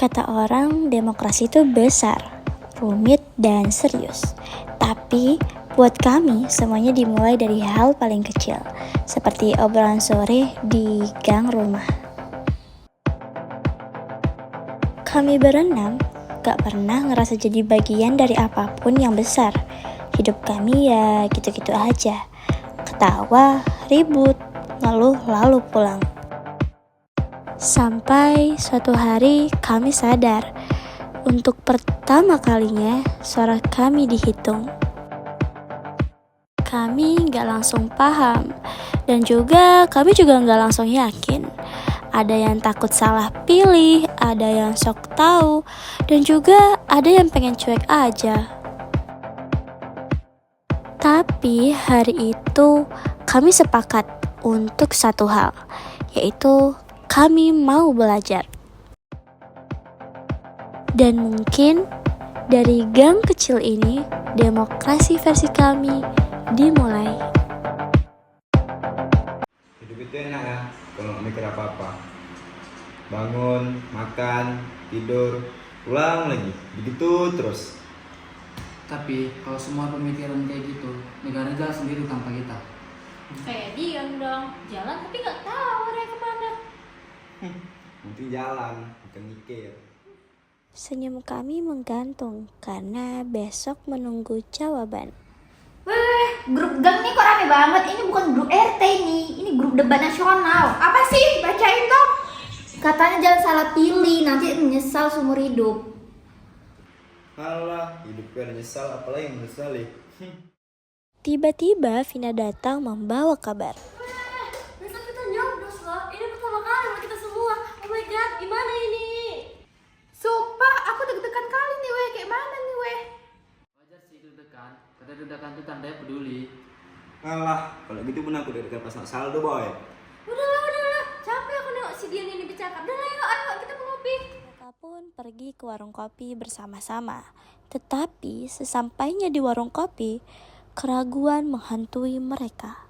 Kata orang, demokrasi itu besar, rumit, dan serius. Tapi, buat kami, semuanya dimulai dari hal paling kecil, seperti obrolan sore di gang rumah. Kami berenam gak pernah ngerasa jadi bagian dari apapun yang besar. Hidup kami ya gitu-gitu aja. Ketawa, ribut, ngeluh lalu pulang. Sampai suatu hari kami sadar, untuk pertama kalinya suara kami dihitung. Kami gak langsung paham, dan juga kami juga gak langsung yakin. Ada yang takut salah pilih, ada yang sok tahu, dan juga ada yang pengen cuek aja. Tapi hari itu kami sepakat untuk satu hal, yaitu kami mau belajar. Dan mungkin dari gang kecil ini, demokrasi versi kami dimulai. Hidup itu enak ya, kalau nggak mikir apa-apa. Bangun, makan, tidur, ulang lagi, begitu terus. Tapi kalau semua pemikiran kayak gitu, negara jalan sendiri tanpa kita. Kayak Dion dong, jalan tapi nggak tahu arahnya kemana. Nanti jalan, bukan mikir. Senyum kami menggantung karena besok menunggu jawaban. Weh, grup gang nih kok rame banget. Ini bukan grup RT nih, ini grup debat nasional. Apa sih? Bacain dong. Katanya jangan salah pilih, nanti menyesal seumur hidup. Alah, hidupku ada nyesal, apalagi yang menyesali. Tiba-tiba Vina datang membawa kabar. Besok kita nyoblos loh, ini pertama kali buat kita semua. Oh my god, gimana ini? Sumpah, aku deg-degan kali nih weh. Kayak mana nih weh? Wajar sih deg-degan, karena deg-degan itu tandanya peduli. Alah, kalau gitu pun aku udah pas nak saldo boy. Udahlah, capek aku nengok si Dion ini bercakap. Udah lah, ayo kita mengopi. Mereka pun pergi ke warung kopi bersama-sama. Tetapi sesampainya di warung kopi, keraguan menghantui mereka.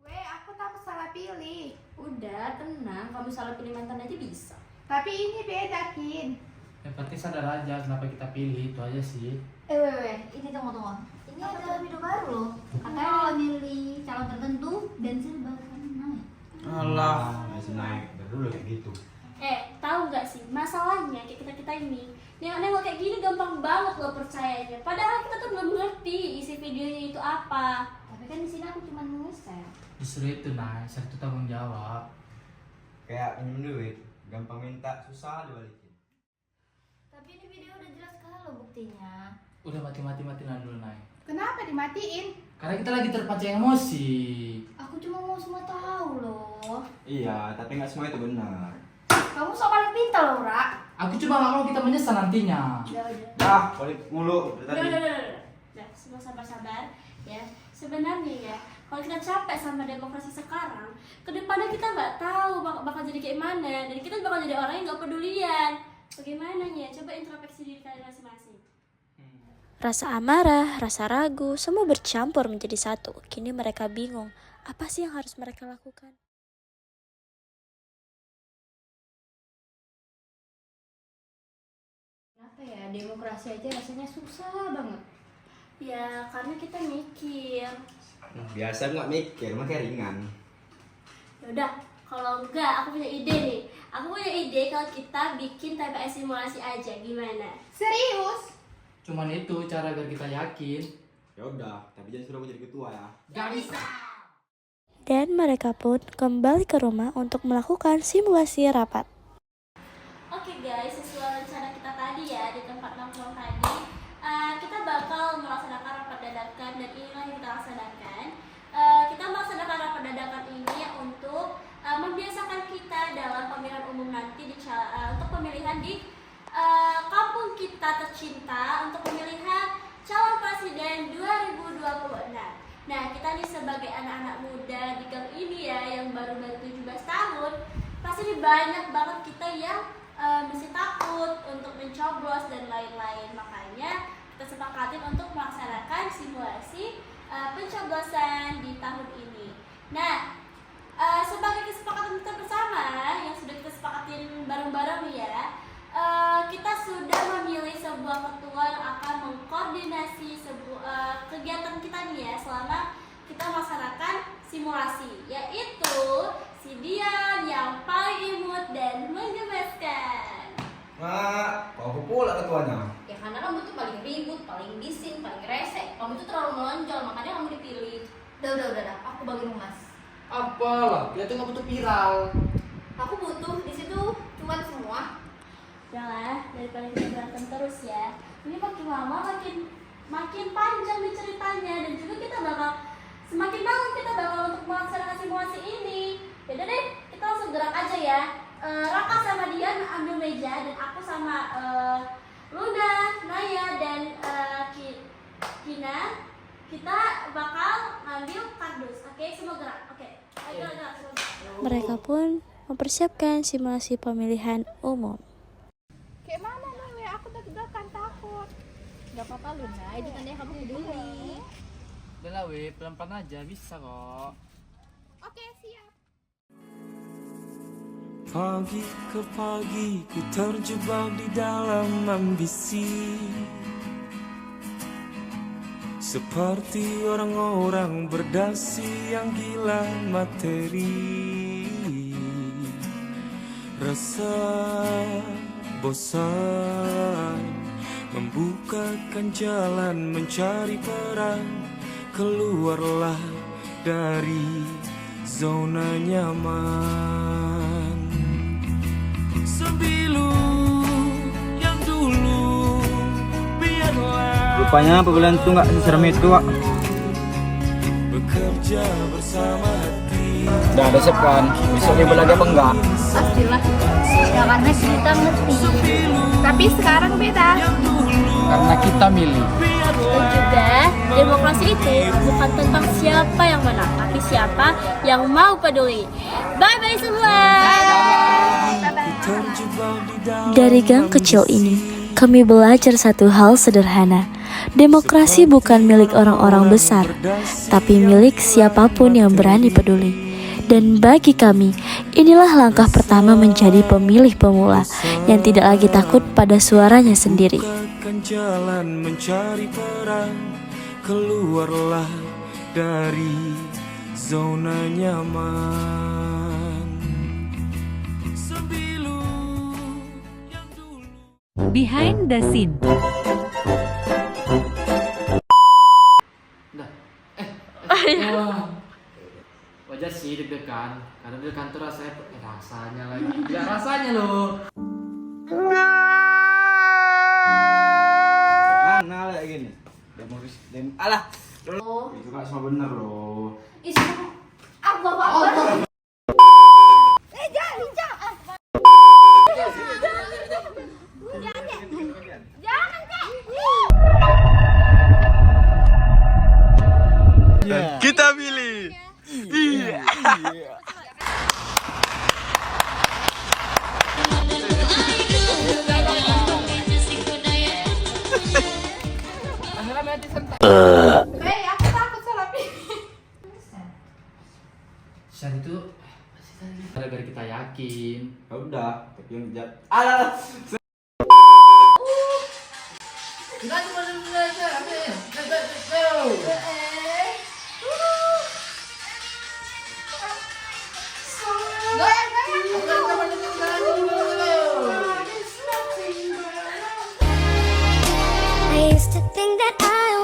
Weh, aku takut salah pilih. Udah, tenang. Kamu salah pilih mantan aja bisa. Tapi ini beda, Kin. Yang penting sadar aja kenapa kita pilih, itu aja sih. Weh, ini tunggu. Ini ada video baru loh. Katanya kalau milih calon tertentu, bensin bakal naik. Alah, masih naik, baru kayak gitu. Tahu nggak sih masalahnya kayak kita ini nengok kayak gini gampang banget loh percayanya. Padahal kita tuh belum ngerti isi videonya itu apa. Tapi kan di sini aku cuma nge-share. Justru itu saya itu tanggung jawab. Kayak pinjam duit, gampang minta, susah dibalikin. Tapi ini video udah jelas sekali loh buktinya. Udah matiin dulu Kenapa dimatiin? Karena kita lagi terpancing emosi. Aku cuma mau semua tahu loh. Iya, tapi nggak semua itu benar. Kamu sok paling pintar loh, Ra. Aku cuma gak mau kita menyesal nantinya. Ah, balik mulu dari tadi. Udah, semua sabar-sabar ya. Sebenarnya ya, kalau kita capek sama demokrasi sekarang, kedepannya kita nggak tahu bakal jadi kayak mana, dan kita bakal jadi orang yang nggak pedulian. Bagaimana ya? Coba introspeksi diri kalian masing-masing. Rasa amarah, rasa ragu, semua bercampur menjadi satu. Kini mereka bingung, apa sih yang harus mereka lakukan? Kenapa ya? Demokrasi aja rasanya susah banget. Ya, karena kita mikir. Biasa nggak mikir, makanya ringan. Yaudah, kalau enggak, aku punya ide nih. Aku punya ide kalau kita bikin TPS simulasi aja, gimana? Serius? Cuman itu cara biar kita yakin. Ya udah, tapi jangan suruh aku jadi ketua ya. Gak bisa. Dan mereka pun kembali ke rumah untuk melakukan simulasi rapat. Oke guys, sesuai rencana kita tadi ya di tempat nongkrong tadi, kita bakal melaksanakan rapat dadakan, dan inilah yang kita laksanakan. Kita melaksanakan rapat dadakan ini untuk membiasakan kita dalam pemilihan umum nanti untuk pemilihan di kampung kita tercinta untuk pemilihan calon presiden 2026. Nah, kita nih sebagai anak-anak muda di gang ini ya yang baru-baru 17 tahun, pasti banyak banget kita yang masih takut untuk mencoblos dan lain-lain. Makanya kita sepakatin untuk melaksanakan simulasi pencoblosan di tahun ini. Nah, sebagai kesepakatan kita bersama yang sudah kita sepakatin bareng-bareng nih ya, kita melaksanakan simulasi, yaitu si Dian yang paling imut dan menggemaskan. Mak, kok aku pula ketuanya? Ya karena kamu tuh paling ribut, paling bising, paling rese. Kamu tuh terlalu melonjol, makanya kamu dipilih. Udah. Aku bagi Mas. Apalah, kita tuh nggak butuh viral. Aku butuh di situ cuan semua. Janganlah, daripada kita berantem terus ya. Ini makin lama makin panjang nih ceritanya, dan juga kita bakal semakin malam kita bakal untuk melaksanakan simulasi ini. Yaudah deh, kita langsung gerak aja ya. Raka sama Dian ambil meja, dan aku sama Luna, Naya, dan Kina kita bakal ngambil kardus. Oke, semua gerak. Oke, ayo gerak semua. Mereka pun mempersiapkan simulasi pemilihan umum. Kayak mana nih? Aku deg-degan takut. Gak apa-apa Luna, itu tandanya kamu peduli. Udah lah weh, pelan-pelan aja bisa kok. Oke, siap. Pagi ke pagi ku terjebak di dalam ambisi, seperti orang-orang berdasi yang gila materi. Rasa bosan membukakan jalan mencari peran. Keluarlah dari zona nyaman. Sembilu yang dulu biarlah. Rupanya pembelian itu nggak seserem itu, Wak. Bekerja bersama hati. Udah ada siap kan? Besok libur lagi apa enggak? Pastilah. Ya karena kita ngerti. Tapi sekarang beda. Karena kita milih. Dan juga demokrasi itu bukan tentang siapa yang menang, tapi siapa yang mau peduli. Bye bye semua. Dari gang kecil ini, kami belajar satu hal sederhana. Demokrasi bukan milik orang-orang besar, tapi milik siapapun yang berani peduli. Dan bagi kami, inilah langkah pertama menjadi pemilih pemula yang tidak lagi takut pada suaranya sendiri. Bukakan jalan mencari peran. Keluarlah dari zona nyaman. Sembilu yang dulu. Behind the scene. Udah. Wah. Wajar sih deg-degan. Karena di kantor rasanya lagi. Ya rasanya loh. Mana lah gini? Alah. Itu nggak semua bener loh. Allah. Kita pilih. Iya. Aku takut salah pilih. Syar itu gara-gara kita yakin. Ya udah, tapi yang alah. Enggak cuma aja. I used to think that I